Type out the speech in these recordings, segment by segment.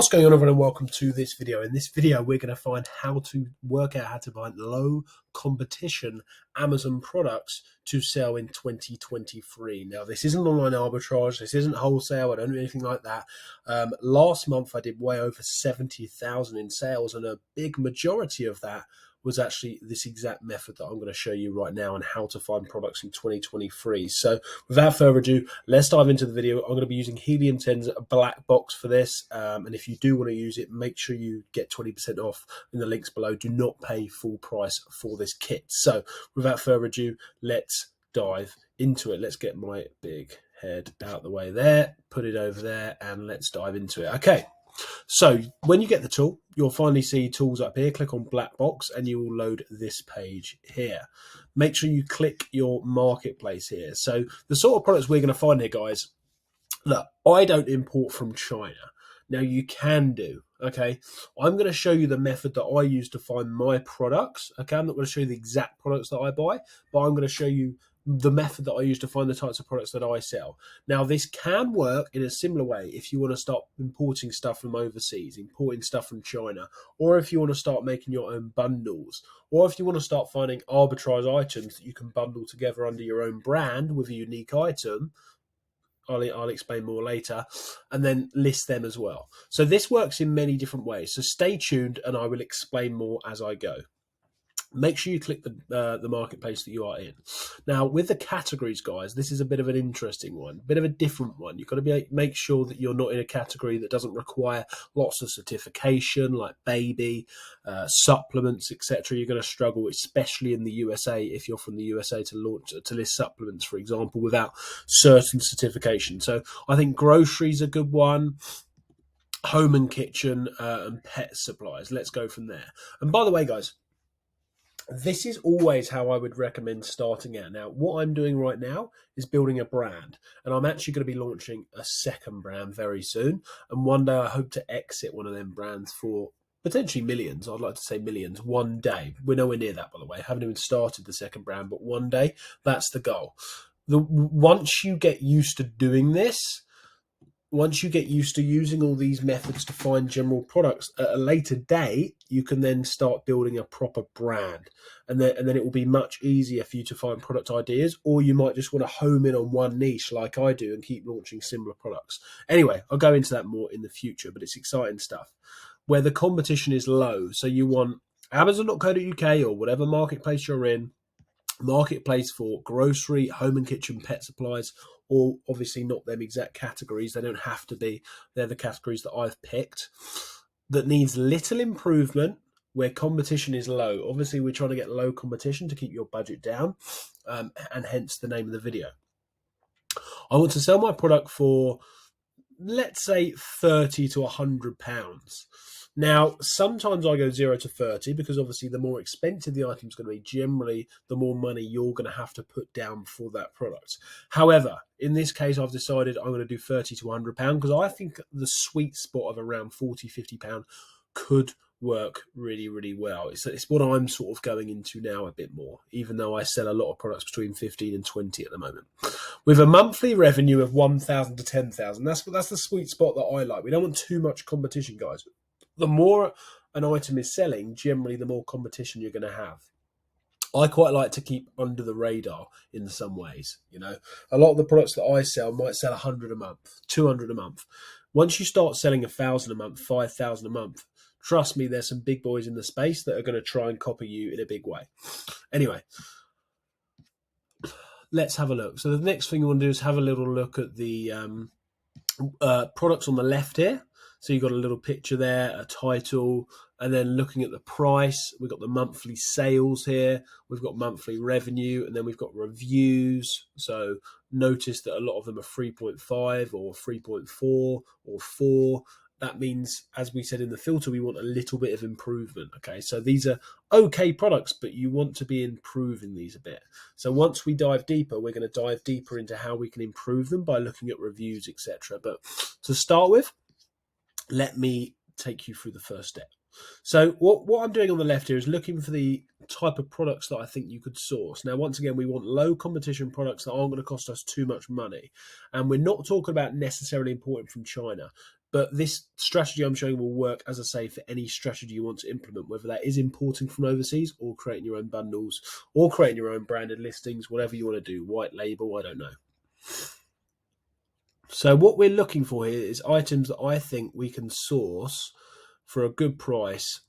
What's going on, everyone, and welcome to this video. In this video, we're going to find how to work out how to buy low competition Amazon products to sell in 2023. Now, this isn't online arbitrage. This isn't wholesale. I don't do anything like that. Last month, I did way over 70,000 in sales, and a big majority of that was actually this exact method that I'm going to show you right now on how to find products in 2023. So without further ado, let's dive into the video. I'm going to be using Helium 10's black box for this. And if you do want to use it, make sure you get 20% off in the links below. Do not pay full price for this kit. So without further ado, let's dive into it. Let's get my big head out the way there, put it over there, and let's dive into it. Okay. So when you get the tool, you'll finally see tools up here. Click on black box and you will load this page here. Make sure you click your marketplace here. So the sort of products we're going to find here, guys, look, I don't import from China. Now you can do, okay? I'm going to show you the method that I use to find my products, okay? I'm not going to show you the exact products that I buy, but I'm going to show you the method that I use to find the types of products that I sell. Now, this can work in a similar way if you want to start importing stuff from overseas, importing stuff from China, or if you want to start making your own bundles, or if you want to start finding arbitrage items that you can bundle together under your own brand with a unique item. I'll explain more later, and then list them as well. So this works in many different ways. So stay tuned and I will explain more as I go. Make sure you click the marketplace that you are in. Now, with the categories, guys, this is a bit of an interesting one, a bit of a different one. You've got to make sure that you're not in a category that doesn't require lots of certification, like baby, supplements, etc. You're going to struggle, especially in the USA, if you're from the USA, to list supplements, for example, without certain certification. So I think groceries are a good one. Home and kitchen and pet supplies. Let's go from there. And by the way, guys, this is always how I would recommend starting out. Now, what I'm doing right now is building a brand, and I'm actually going to be launching a second brand very soon. And one day I hope to exit one of them brands for potentially millions. I'd like to say millions one day. We're nowhere near that, by the way. I haven't even started the second brand, but one day, that's the goal. Once you get used to doing this, once you get used to using all these methods to find general products, at a later date, you can then start building a proper brand. And then it will be much easier for you to find product ideas, or you might just want to home in on one niche like I do and keep launching similar products. Anyway, I'll go into that more in the future, but it's exciting stuff. Where the competition is low, so you want Amazon.co.uk or whatever marketplace you're in, marketplace for grocery, home and kitchen, pet supplies, or obviously not them exact categories. They don't have to be. They're the categories that I've picked that needs little improvement, where competition is low. Obviously, we're trying to get low competition to keep your budget down, and hence the name of the video. I want to sell my product for, let's say, £30 to £100. Now, sometimes I go 0 to 30 because obviously the more expensive the item is going to be, generally the more money you're going to have to put down for that product. However, in this case, I've decided I'm going to do £30 to £100 because I think the sweet spot of around £40, £50 could work really, really well. It's what I'm sort of going into now a bit more, even though I sell a lot of products between 15 and 20 at the moment. With a monthly revenue of 1,000 to 10,000, that's the sweet spot that I like. We don't want too much competition, guys. The more an item is selling, generally the more competition you're going to have. I quite like to keep under the radar in some ways. You know, a lot of the products that I sell might sell 100 a month, 200 a month. Once you start selling 1,000 a month, 5,000 a month, trust me, there's some big boys in the space that are going to try and copy you in a big way. Anyway, let's have a look. So the next thing you want to do is have a little look at the products on the left here. So you've got a little picture there, a title, and then looking at the price, we've got the monthly sales here, we've got monthly revenue, and then we've got reviews. So notice that a lot of them are 3.5 or 3.4 or 4. That means, as we said in the filter, we want a little bit of improvement. Okay, so these are okay products, but you want to be improving these a bit. So once we dive deeper, we're going to dive deeper into how we can improve them by looking at reviews, etc. But to start with, let me take you through the first step. So what I'm doing on the left here is looking for the type of products that I think you could source. Now, once again, we want low competition products that aren't going to cost us too much money. And we're not talking about necessarily importing from China. But this strategy I'm showing will work, as I say, for any strategy you want to implement, whether that is importing from overseas or creating your own bundles or creating your own branded listings, whatever you want to do, white label, I don't know. So what we're looking for here is items that I think we can source for a good price.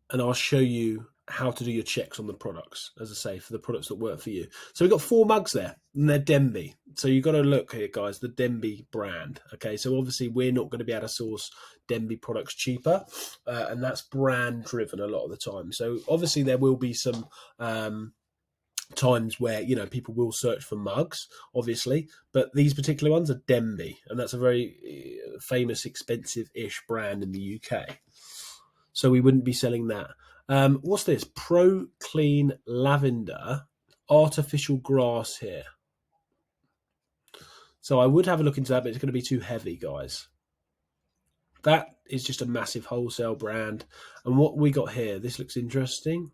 And I'll show you how to do your checks on the products, as I say, for the products that work for you. So we've got 4 mugs there, and they're Denby. So you've got to look here, guys, the Denby brand. Okay, so obviously we're not going to be able to source Denby products cheaper, and that's brand driven a lot of the time. So obviously there will be some times where, you know, people will search for mugs, obviously, but these particular ones are Denby, and that's a very famous, expensive-ish brand in the UK. So we wouldn't be selling that. What's this? Pro Clean Lavender Artificial Grass here. So I would have a look into that, but it's going to be too heavy, guys. That is just a massive wholesale brand. And what we got here, this looks interesting.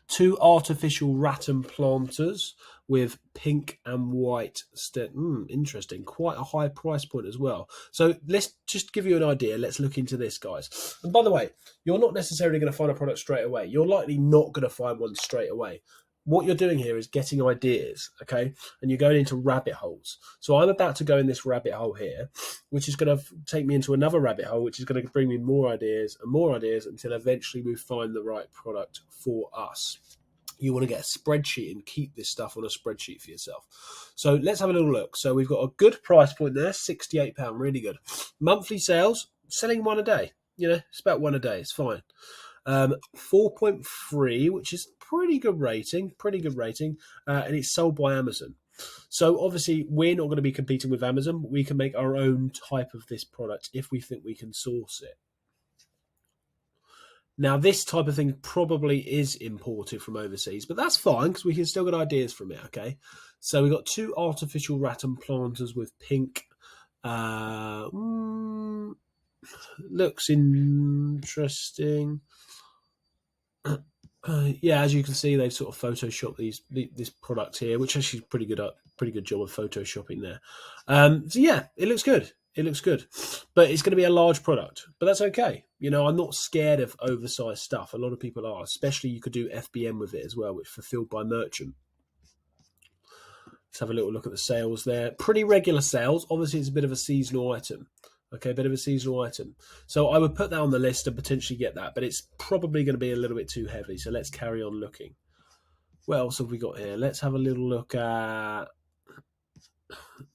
2 artificial rattan planters with pink and white stem. Interesting. Quite a high price point as well. So let's just give you an idea. Let's look into this, guys. And by the way, you're not necessarily going to find a product straight away. You're likely not going to find one straight away. What you're doing here is getting ideas, okay? And you're going into rabbit holes. So I'm about to go in this rabbit hole here, which is going to take me into another rabbit hole, which is going to bring me more ideas until eventually we find the right product for us. You want to get a spreadsheet and keep this stuff on a spreadsheet for yourself. So let's have a little look. So we've got a good price point there, £68, really good. Monthly sales, selling 1 a day. You know, it's about 1 a day, it's fine. 4.3, which is pretty good rating, and it's sold by Amazon. So obviously we're not going to be competing with Amazon, but we can make our own type of this product if we think we can source it. Now, this type of thing probably is imported from overseas, but that's fine because we can still get ideas from it, okay? So we've got 2 artificial rattan planters with pink. Looks interesting. Yeah, as you can see, they've sort of photoshopped this product here, which actually is pretty good job of photoshopping there. So yeah, it looks good. But it's going to be a large product, but that's okay. You know, I'm not scared of oversized stuff. A lot of people are, especially you could do FBM with it as well, which is fulfilled by merchant. Let's have a little look at the sales there. Pretty regular sales. Obviously, it's a bit of a seasonal item. Okay, bit of a seasonal item. So I would put that on the list and potentially get that, but it's probably going to be a little bit too heavy. So let's carry on looking. What else have we got here? Let's have a little look at...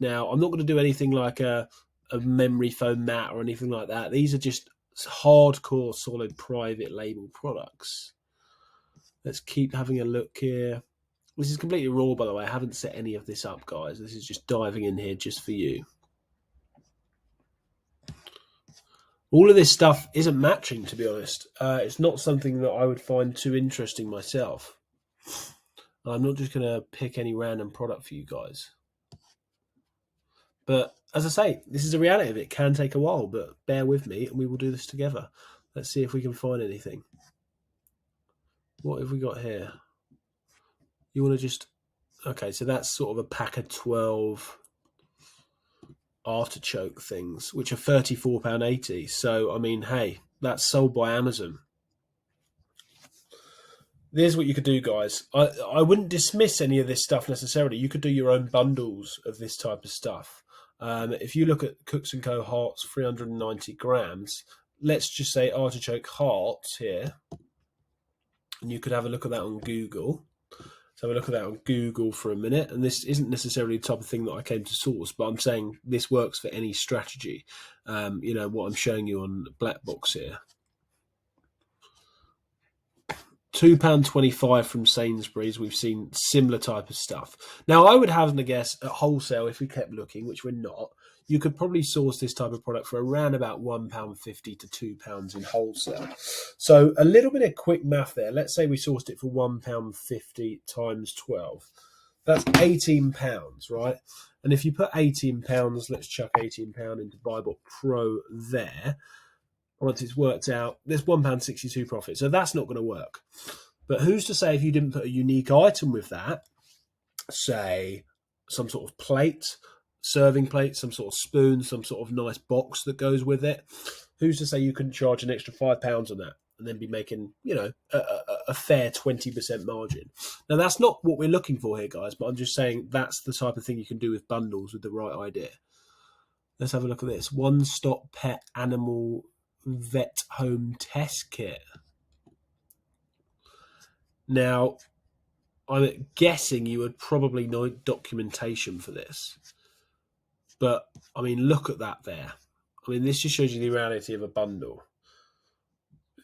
Now, I'm not going to do anything like a memory foam mat or anything like that. These are just hardcore, solid private label products. Let's keep having a look here. This is completely raw, by the way. I haven't set any of this up, guys. This is just diving in here just for you. All of this stuff isn't matching, to be honest. It's not something that I would find too interesting myself. I'm not just going to pick any random product for you guys. But as I say, this is the reality of it. It can take a while, but bear with me and we will do this together. Let's see if we can find anything. What have we got here? You want to just... Okay, so that's sort of a pack of 12 artichoke things, which are £34.80. So, I mean, hey, that's sold by Amazon. There's what you could do, guys. I wouldn't dismiss any of this stuff necessarily. You could do your own bundles of this type of stuff. If you look at Cooks & Co. hearts, 390 grams, let's just say artichoke hearts here, and you could have a look at that on Google. So have a look at that on Google for a minute. And this isn't necessarily the type of thing that I came to source, but I'm saying this works for any strategy. You know, what I'm showing you on Black Box here. £2.25 from Sainsbury's. We've seen similar type of stuff. Now, I would have to guess at wholesale, if we kept looking, which we're not, you could probably source this type of product for around about £1.50 to £2 in wholesale. So a little bit of quick math there. Let's say we sourced it for £1.50 times 12. That's £18, right? And if you put £18, let's chuck £18 into BuyBot Pro there. Once it's worked out, there's £1.62 profit. So that's not going to work. But who's to say if you didn't put a unique item with that, say some sort of plate, serving plate, some sort of spoon, some sort of nice box that goes with it. Who's to say you couldn't charge an extra £5 on that and then be making, a fair 20% margin? Now, that's not what we're looking for here, guys, but I'm just saying that's the type of thing you can do with bundles with the right idea. Let's have a look at this. One-stop pet animal vet home test kit. Now, I'm guessing you would probably need documentation for this. But, I mean, look at that there. I mean, this just shows you the reality of a bundle.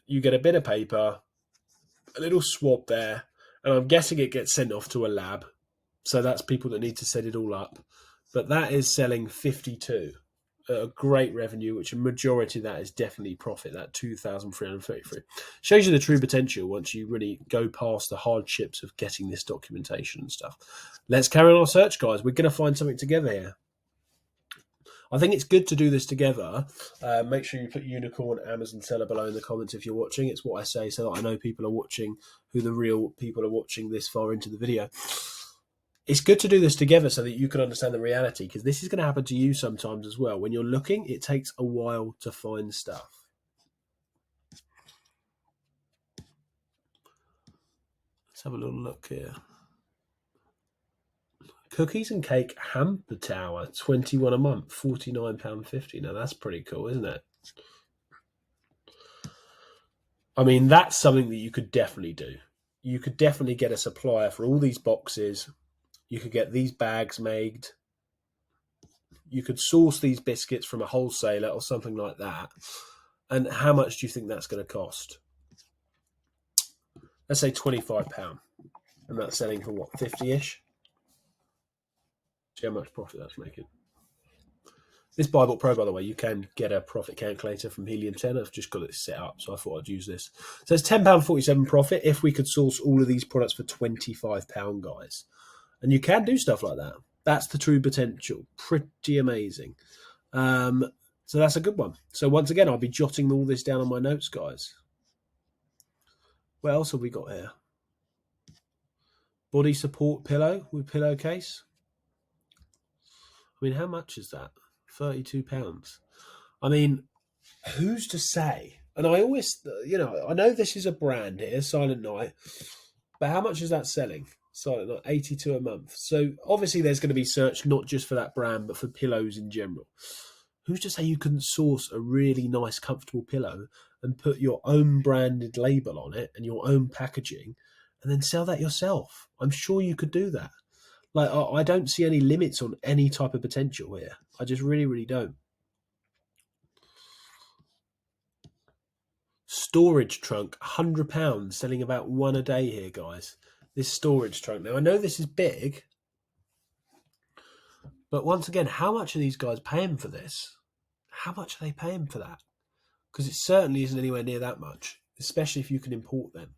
You get a bit of paper, a little swab there, and I'm guessing it gets sent off to a lab. So that's people that need to set it all up. But that is selling 52. A great revenue, which a majority of that is definitely profit, that 2,333. Shows you the true potential once you really go past the hardships of getting this documentation and stuff. Let's carry on our search, guys. We're going to find something together here. I think it's good to do this together. Make sure you put Unicorn Amazon seller below in the comments if you're watching. It's what I say so that I know people are watching, who the real people are watching this far into the video. It's good to do this together so that you can understand the reality, because this is going to happen to you sometimes as well. When you're looking, it takes a while to find stuff. Let's have a little look here. Cookies and cake hamper tower, 21 a month, £49.50. Now that's pretty cool, isn't it? I mean, that's something that you could definitely do. You could definitely get a supplier for all these boxes. You could get these bags made. You could source these biscuits from a wholesaler or something like that. And how much do you think that's going to cost? Let's say £25. And that's selling for what, 50-ish? See how much profit that's making. This Bible Pro, by the way, you can get a profit calculator from Helium 10. I've just got it set up, so I thought I'd use this. So it's £10.47 profit if we could source all of these products for £25, guys. And you can do stuff like that. That's the true potential. Pretty amazing. So that's a good one. So once again, I'll be jotting all this down on my notes, guys. What else have we got here? Body support pillow with pillowcase. I mean, how much is that? £32. I mean, who's to say? And I always, I know this is a brand here, Silent Night, but how much is that selling? Silent Night, 82 a month. So obviously there's going to be search not just for that brand, but for pillows in general. Who's to say you couldn't source a really nice, comfortable pillow and put your own branded label on it and your own packaging and then sell that yourself? I'm sure you could do that. Like, I don't see any limits on any type of potential here. I just really, really don't. Storage trunk, £100, selling about one a day here, guys. This storage trunk. Now, I know this is big, but once again, how much are these guys paying for this? How much are they paying for that? Because it certainly isn't anywhere near that much, especially if you can import them.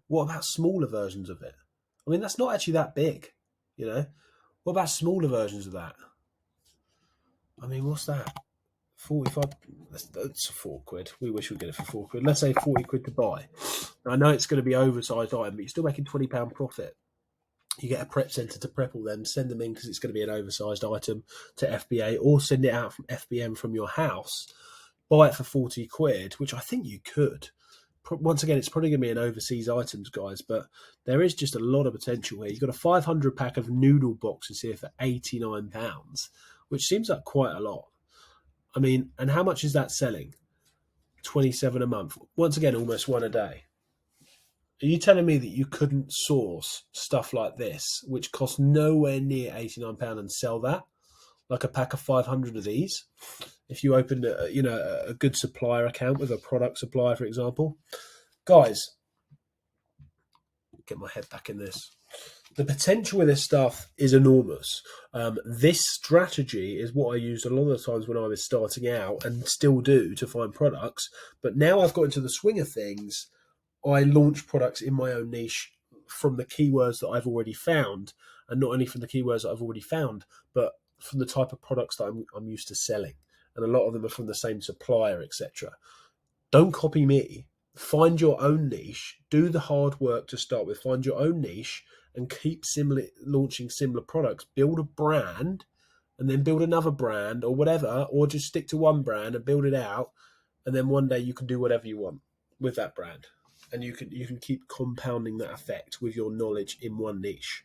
What about smaller versions of it? I mean, that's not actually that big. What about smaller versions of that? I mean, what's that? 45. That's £4. We wish we'd get it for £4. Let's say £40 to buy. I know it's going to be oversized item, but you're still making £20 profit. You get a prep centre to prep all them, send them in because it's going to be an oversized item to FBA, or send it out from FBM from your house. Buy it for £40, which I think you could. Once again, it's probably going to be an overseas items, guys, but there is just a lot of potential here. You've got a 500 pack of noodle boxes here for £89, which seems like quite a lot. I mean, and how much is that selling? 27 a month. Once again, almost one a day. Are you telling me that you couldn't source stuff like this, which costs nowhere near £89, and sell that? Like a pack of 500 of these? If you opened a good supplier account with a product supplier, for example. Guys, get my head back in this. The potential with this stuff is enormous. This strategy is what I used a lot of the times when I was starting out, and still do, to find products. But now I've got into the swing of things, I launch products in my own niche from the keywords that I've already found, and not only from the keywords that I've already found, but from the type of products that I'm used to selling. And a lot of them are from the same supplier, etc. Don't copy me. Find your own niche. Do the hard work to start with. Find your own niche and keep launching similar products. Build a brand and then build another brand or whatever, or just stick to one brand and build it out. And then one day you can do whatever you want with that brand. And you can keep compounding that effect with your knowledge in one niche.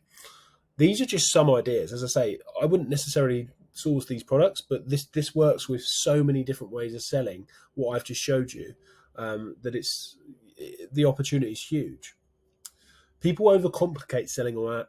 These are just some ideas. As I say, I wouldn't necessarily source these products, but this works with so many different ways of selling what I've just showed you, that the opportunity is huge. People overcomplicate selling on